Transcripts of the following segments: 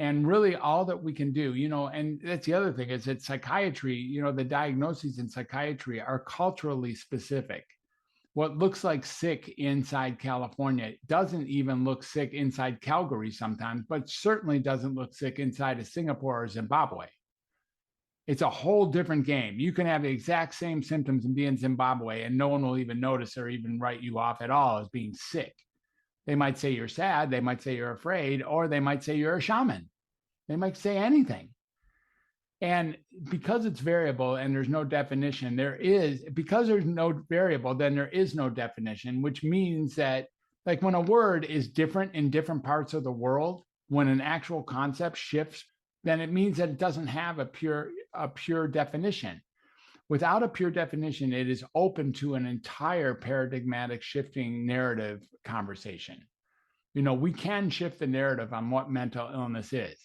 And really all that we can do, and that's the other thing is that psychiatry, the diagnoses in psychiatry are culturally specific. What looks like sick inside California doesn't even look sick inside Calgary sometimes, but certainly doesn't look sick inside of Singapore or Zimbabwe. It's a whole different game. You can have the exact same symptoms and be in Zimbabwe and no one will even notice or even write you off at all as being sick. They might say you're sad, they might say you're afraid, or they might say you're a shaman. They might say anything. And because it's variable and there's no definition, because there's no variable, then there is no definition, which means that like when a word is different in different parts of the world, when an actual concept shifts, then it means that it doesn't have a pure definition. Without a pure definition, it is open to an entire paradigmatic shifting narrative conversation. We can shift the narrative on what mental illness is.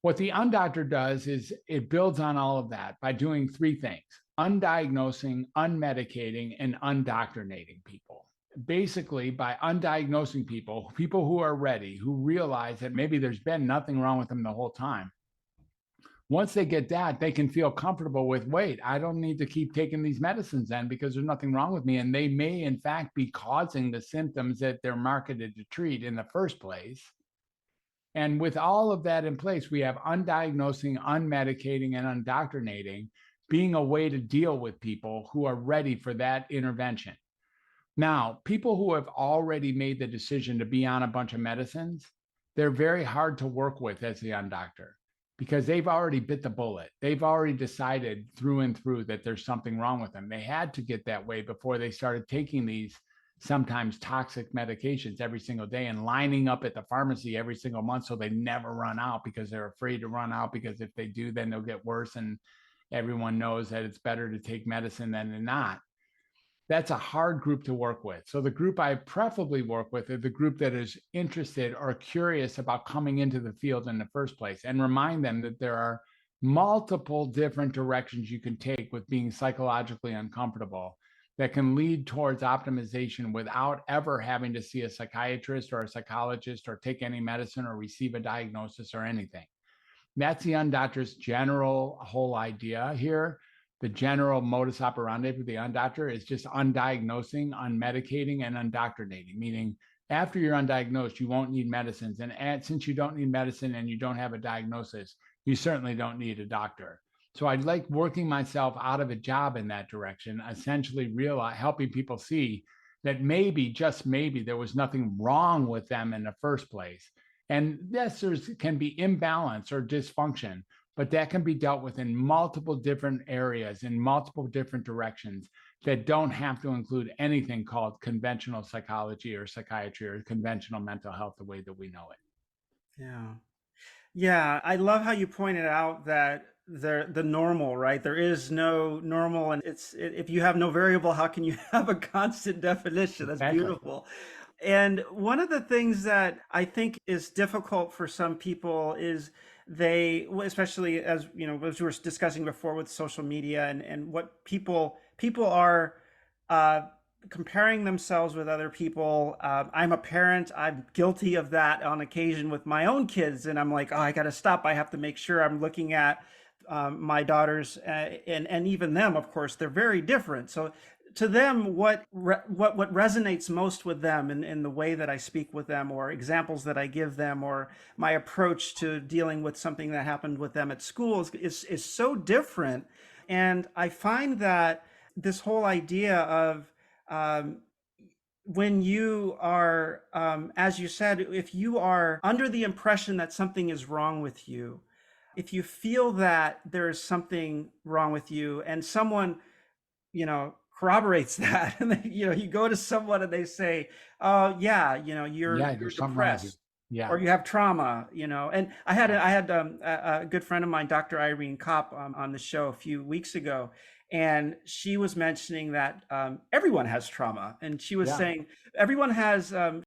What the Undoctored does is it builds on all of that by doing three things: undiagnosing, unmedicating, and undoctrinating people. Basically, by undiagnosing people who are ready, who realize that maybe there's been nothing wrong with them the whole time. Once they get that, they can feel comfortable with, wait, I don't need to keep taking these medicines then because there's nothing wrong with me. And they may, in fact, be causing the symptoms that they're marketed to treat in the first place. And with all of that in place, we have undiagnosing, unmedicating, and undoctrinating being a way to deal with people who are ready for that intervention. Now, people who have already made the decision to be on a bunch of medicines, they're very hard to work with as the undoctor because they've already bit the bullet. They've already decided through and through that there's something wrong with them. They had to get that way before they started taking these sometimes toxic medications every single day and lining up at the pharmacy every single month so they never run out because they're afraid to run out, because if they do, then they'll get worse. And everyone knows that it's better to take medicine than to not. That's a hard group to work with. So the group I preferably work with is the group that is interested or curious about coming into the field in the first place, and remind them that there are multiple different directions you can take with being psychologically uncomfortable that can lead towards optimization without ever having to see a psychiatrist or a psychologist or take any medicine or receive a diagnosis or anything. That's the Undoctored's general whole idea here. The general modus operandi for the Undoctored is just undiagnosing, unmedicating, and undoctrinating, meaning after you're undiagnosed, you won't need medicines. And since you don't need medicine and you don't have a diagnosis, you certainly don't need a doctor. So I like working myself out of a job in that direction, essentially helping people see that maybe, just maybe, there was nothing wrong with them in the first place. And yes, there can be imbalance or dysfunction, but that can be dealt with in multiple different areas, in multiple different directions that don't have to include anything called conventional psychology or psychiatry or conventional mental health the way that we know it. Yeah. Yeah, I love how you pointed out that the normal, right? There is no normal, and if you have no variable, how can you have a constant definition? That's Exactly. beautiful. And one of the things that I think is difficult for some people is especially as as we were discussing before with social media and what people are uh, comparing themselves with other people. I'm a parent. I'm guilty of that on occasion with my own kids, and I'm like, oh, I got to stop. I have to make sure I'm looking at my daughters, and even them. Of course, they're very different. So to them, what resonates most with them in the way that I speak with them, or examples that I give them, or my approach to dealing with something that happened with them at school is so different. And I find that this whole idea of um, when you are, as you said, if you are under the impression that something is wrong with you, if you feel that there's something wrong with you, and someone, corroborates that, and then, you go to someone and they say, "Oh, yeah, Yeah, you're there's something wrong with you. depressed." Yeah. Or you have trauma, and I had a good friend of mine, Dr. Irene Kopp, on the show a few weeks ago, and she was mentioning that everyone has trauma, and she was Yeah. saying everyone has